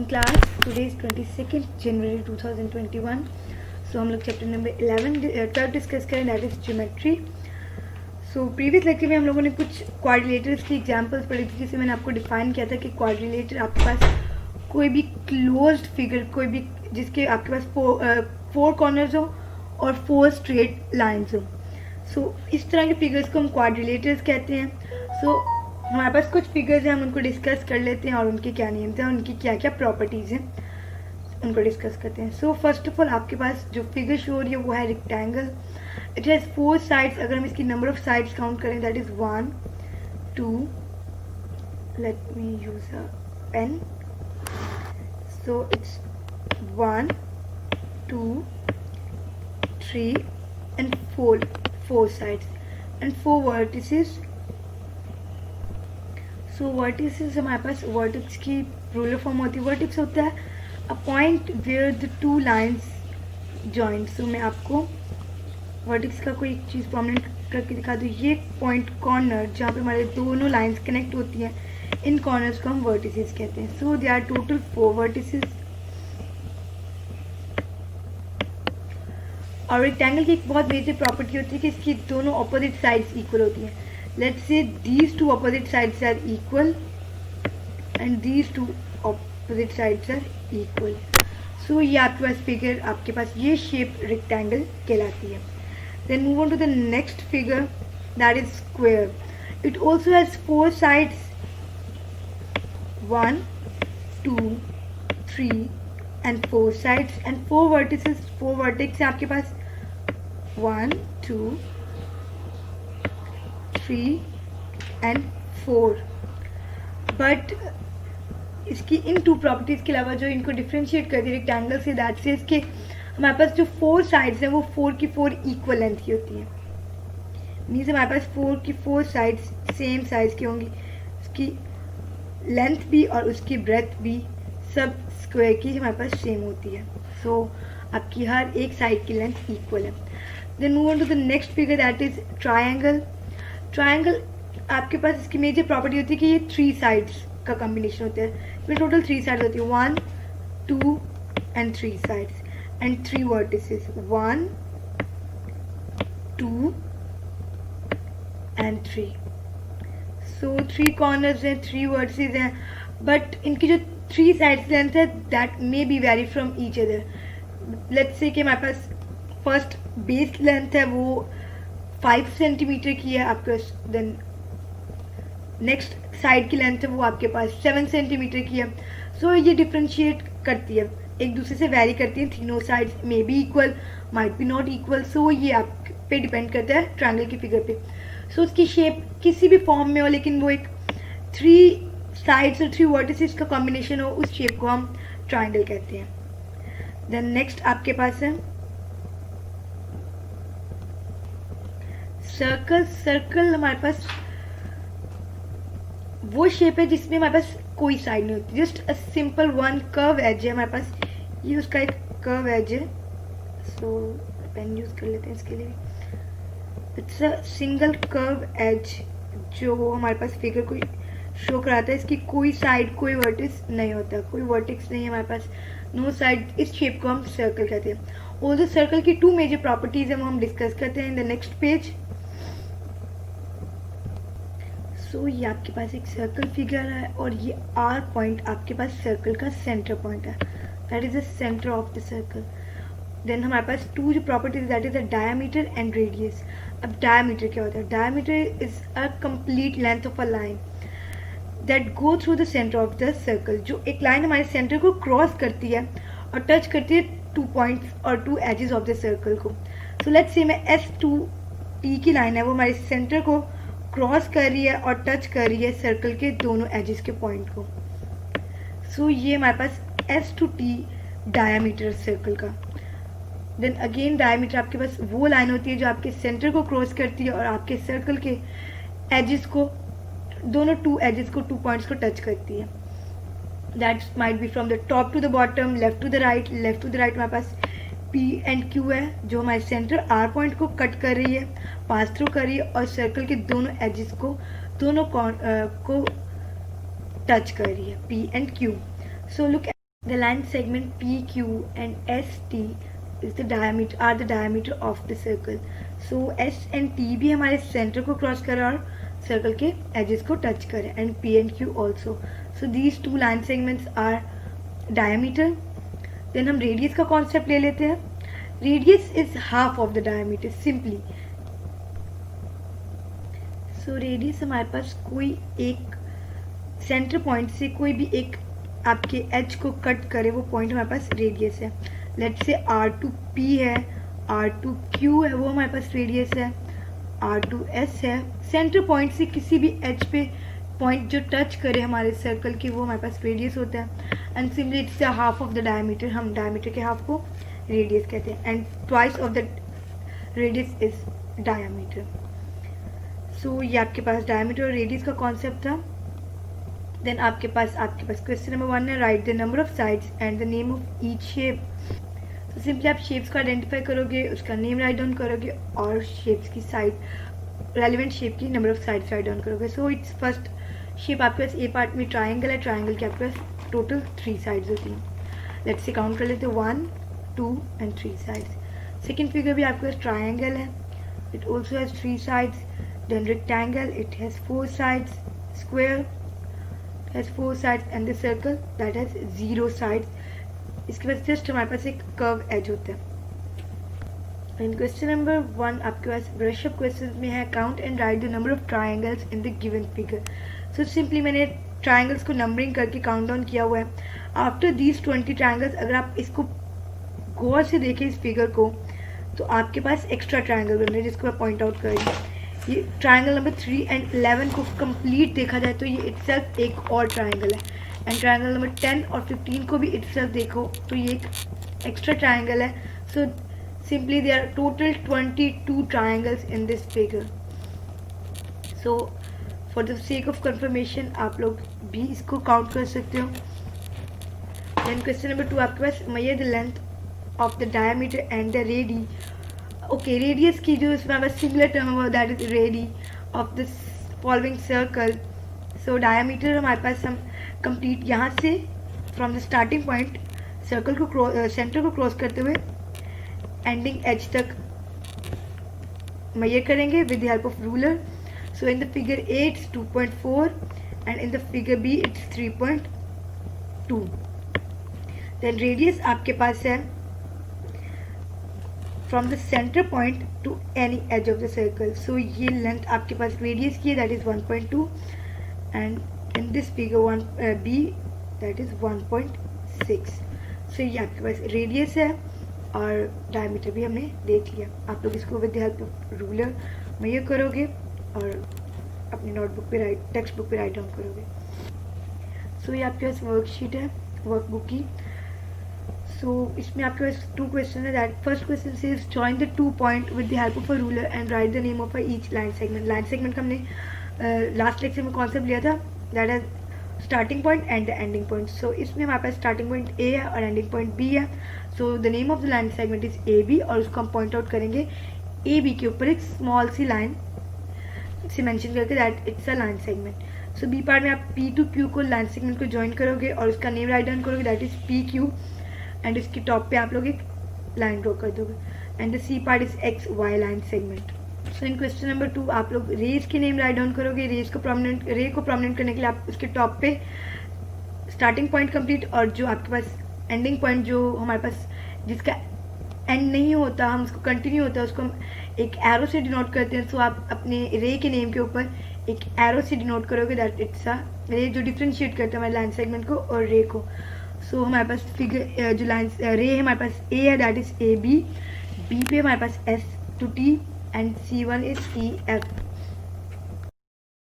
class. Today is 22nd January 2021. So हम लोग chapter number 12 discuss करें, that is geometry. So previous lecture में हम लोगों ने कुछ क्वाड्रिलेटर्स की एग्जांपल्स पढ़ी थी, जिससे मैंने आपको डिफाइन किया था कि क्वाड्रिलेटर आपके पास कोई भी क्लोज्ड फिगर, कोई भी जिसके आपके पास 4 कॉर्नर्स हो और 4 स्ट्रेट लाइन्स हो. सो इस तरह के फिगर्स को हम क्वाड्रिलेटर्स कहते हैं. सो हमारे पास कुछ फिगर्स हैं, हम उनको डिस्कस कर लेते हैं और उनके क्या नेम्स हैं, उनकी क्या क्या प्रॉपर्टीज़ हैं, उनको डिस्कस करते हैं. सो फर्स्ट ऑफ ऑल आपके पास जो फिगर शो हो रही है वो है रेक्टेंगल. It has 4 sides. अगर हम इसकी नंबर ऑफ साइड्स काउंट करें, that is 1 2, let me use a pen. So it's 1 2 3 and 4 sides and 4 vertices. So vertices हमारे पास वर्टिक्स की रूलर फॉर्म होती है. वर्टिक्स होता है a point where the 2 lines joint. So मैं आपको वर्टिक्स का कोई एक चीज़ प्रोमिनेंट करके दिखा दूँ. ये पॉइंट कॉर्नर जहाँ पे हमारे दोनों लाइन्स कनेक्ट होती हैं, इन कॉर्नर्स को हम वर्टिसेस कहते हैं. सो दे आर टोटल 4 वर्टिसेस. और रेक्टेंगल की एक बहुत मेजर प्रॉपर्टी होती है कि इसकी दोनों ऑपोजिट साइड्स इक्वल होती हैं. Let's say these two opposite sides are equal and these two opposite sides are equal. So ये आपके पास फिगर, आपके पास ये शेप रेक्टेंगल कहलाती है. Then move on to the next figure, that is square. It also has 4 sides, 1 2 3 and 4 sides and 4 vertices. 4 vertex है आपके पास 1 2 3 and 4. But इसकी इन 2 properties के अलावा जो इनको डिफ्रेंशिएट करती है रेक्टेंगल से, दैट से इसके हमारे पास जो 4 साइड्स हैं वो 4 की 4 इक्वल लेंथ की होती हैं. मीन्स हमारे पास 4 की 4 साइड्स सेम साइज़ की होंगी. उसकी लेंथ भी और उसकी ब्रेथ भी सब स्क्वायर की हमारे पास सेम होती है. सो आपकी हर एक साइड की लेंथ इक्वल है. Then move on to the next figure, that is triangle. Triangle आपके पास इसकी मेजर प्रॉपर्टी होती है कि ये 3 साइड्स का कॉम्बिनेशन होता है. इसमें टोटल 3 साइड्स होती है, 1 2 and 3 sides and 3 vertices, 1 2 and 3. So 3 corners हैं, 3 वर्टिसेस हैं, बट इनकी जो 3 साइड्स लेंथ है that may be very from each other. Let's say कि हमारे पास फर्स्ट बेस लेंथ है वो 5 सेंटीमीटर की है आपके पास. देन नेक्स्ट साइड की लेंथ है वो आपके पास 7 सेंटीमीटर की है. सो ये डिफ्रेंशिएट करती है, एक दूसरे से वेरी करती है. तीनों sides may be equal, might be not equal. So ये आप पे डिपेंड करता है ट्रायंगल की फिगर पे. सो उसकी शेप किसी भी फॉर्म में हो, लेकिन वो एक 3 साइड्स और 3 वर्टिसेस का कॉम्बिनेशन हो, उस शेप को हम ट्रायंगल कहते हैं. देन नेक्स्ट आपके पास है सर्कल. सर्कल हमारे पास वो शेप है जिसमें हमारे पास कोई साइड नहीं होती, just a simple one curve edge है हमारे पास. ये उसका एक कर्व एज है. सो पेन यूज कर लेते हैं इसके लिए. It's a single curve edge जो हमारे पास फिगर को शो कराता है. इसकी कोई साइड, कोई वर्टिस नहीं होता, कोई वर्टिक्स नहीं है हमारे पास, नो साइड. इस शेप को हम सर्कल कहते हैं. ऑल्सो सर्कल की 2 मेजर प्रॉपर्टीज है, वो हम डिस्कस करते हैं इन द नेक्स्ट पेज. सो ये आपके पास एक सर्कल फिगर है और ये आर पॉइंट आपके पास सर्कल का सेंटर पॉइंट है, that is the centre of the circle. Then हमारे पास 2 जो properties, that is the diameter and radius. अब डायमीटर क्या होता है? Diameter is a complete length of a line that go through the centre of the circle. जो एक line हमारे सेंटर को क्रॉस करती है और टच करती है 2 पॉइंट्स और 2 एजेस ऑफ द सर्कल को. सो लेट्स से मैं S2T की लाइन है वो हमारे सेंटर को क्रॉस कर रही है और टच कर रही है सर्कल के दोनों एजेस के पॉइंट को. सो ये हमारे पास S2T डायमीटर सर्कल का. देन अगेन डायमीटर आपके पास वो लाइन होती है जो आपके सेंटर को क्रॉस करती है और आपके सर्कल के एजेस को, दोनों 2 एजेस को, 2 पॉइंट्स को टच करती है. That might be from the top to the bottom, left to the right. Left to the right हमारे पास P एंड Q है जो हमारे सेंटर R पॉइंट को कट कर रही है, पास थ्रू कर रही है और सर्कल के दोनों एजेस को, दोनों को टच कर रही है, P and Q. So look The line segment PQ and ST is the diameter of the circle. So S and T भी हमारे सेंटर को क्रॉस करे और सर्कल के एजेस को टच करे, and P and Q also. So these two line segments are diameter. Then हम radius का कॉन्सेप्ट ले लेते हैं. Radius is half of the diameter simply. So radius हमारे पास कोई एक सेंटर पॉइंट से कोई भी एक आपके एज को कट करे, वो पॉइंट हमारे पास रेडियस है. लेट्स से R2P है, R2Q है, वो हमारे पास रेडियस है. R2S है. सेंटर पॉइंट से किसी भी एज पे पॉइंट जो टच करे हमारे सर्कल की, वो हमारे पास रेडियस होता है. And simply it's the half of the diameter. हम डायमीटर के हाफ को रेडियस कहते हैं. And twice of the radius is diameter. So ये आपके पास डायमीटर और रेडियस का कॉन्सेप्ट था. देन आपके पास क्वेश्चन नंबर 1 है, write the number of sides and the name of each shape. तो सिंपली आप शेप्स को आइडेंटिफाई करोगे, उसका नेम राइट डाउन करोगे और शेप्स की साइड, रेलिवेंट शेप की number of sides right down करोगे. सो इट्स फर्स्ट शेप आपके पास ए पार्ट में ट्राइंगल है. ट्राइंगल के आपके पास टोटल 3 साइड्स होती हैं. लेट्स से काउंट कर लेते हैं 1, 2 एंड 3 साइड्स. सेकेंड फिगर भी आपके पास ट्राइंगल है. It also has 3 sides. Then rectangle, it has 4 sides. Square has 4 sides and the circle that has 0 sides. इसके बाद जस्ट हमारे पास एक कर्व एज होता है. इन क्वेश्चन नंबर 1 आपके पास ब्रश अप क्वेश्चन में है, count and write the number of triangles in the given figure. So simply मैंने ट्राइंगल्स को नंबरिंग करके काउंट डाउन किया हुआ है. आफ्टर दीज 20 ट्राइंगल्स, अगर आप इसको गौर से देखें इस फिगर को, तो आपके पास एक्स्ट्रा ट्राइंगल बन रहे हैं जिसको मैं पॉइंट आउट करूँगी. ये ट्राइंगल नंबर 3 एंड 11 को कंप्लीट देखा जाए तो ये इटसेल्फ एक और ट्राइंगल है. एंड ट्राइंगल नंबर 10 और 15 को भी इटसेल्फ देखो तो ये एक एक्स्ट्रा ट्राइंगल है. So simply they are total 22 triangles in this figure. So for the sake of confirmation आप लोग भी इसको काउंट कर सकते हो. देन क्वेश्चन नंबर 2 आपके पास, measure the length of the diameter and the radii. Okay, radius की जो इसमें बस सिंगुलर टर्म है that is radii of this following circle. So diameter हमारे पास हम कंप्लीट यहाँ से from the starting point circle को सेंटर को क्रॉस करते हुए एंडिंग एज तक मेजर करेंगे with the help of ruler. So in the figure A it's 2.4 and in the figure B it's 3.2. Then radius आपके पास है from the center point to any edge of the circle. So ये length आपके पास radius की है that is 1.2 and in this figure B that is 1.6. So ये आपके पास radius है और डायमीटर भी हमने देख लिया. आप लोग इसको with the help of ruler measure करोगे और अपनी नोटबुक पे टेक्स्ट बुक पे राइट डाउन करोगे. सो ये आपके पास वर्कशीट है वर्कबुक की. सो इसमें आपके पास 2 क्वेश्चन है. दैट फर्स्ट क्वेश्चन से join the 2 point with the help of a ruler and write the name of each line segment. Line segment का हमने लास्ट लेक्चर में कॉन्सेप्ट लिया था, that is starting point and the ending point. So इसमें हमारे पास starting point A है और ending point B है. So the name of the line segment is AB और उसको हम पॉइंट आउट करेंगे AB के ऊपर एक स्मॉल सी लाइन से मेंशन करके that it's a line segment. So B part में आप P to Q को लाइन सेगमेंट को ज्वाइन करोगे और उसका नेम राइट डाउन करोगे दैट इज PQ एंड इसके टॉप पे आप लोग एक लाइन ड्रॉ कर दोगे. And the C part is XY line segment. So in question number 2 आप लोग रेज के नेम राइट डाउन करोगे. रे को प्रोमिनेंट करने के लिए आप उसके टॉप पे स्टार्टिंग पॉइंट कंप्लीट और जो आपके पास एंडिंग पॉइंट जो हमारे पास जिसका एंड नहीं होता, हम उसको कंटिन्यू होता है, उसको हम एक एरो से डिनोट करते हैं. सो आप अपने रे के नेम के ऊपर एक एरो से डिनोट करोगे दैट इट्स अ रे, जो डिफ्रेंशिएट करता है हमारे लाइन सेगमेंट को और रे को. सो हमारे पास फिगर जो लाइन रे है हमारे पास A है दैट इज AB. B पे हमारे पास S to T and C1 is EF.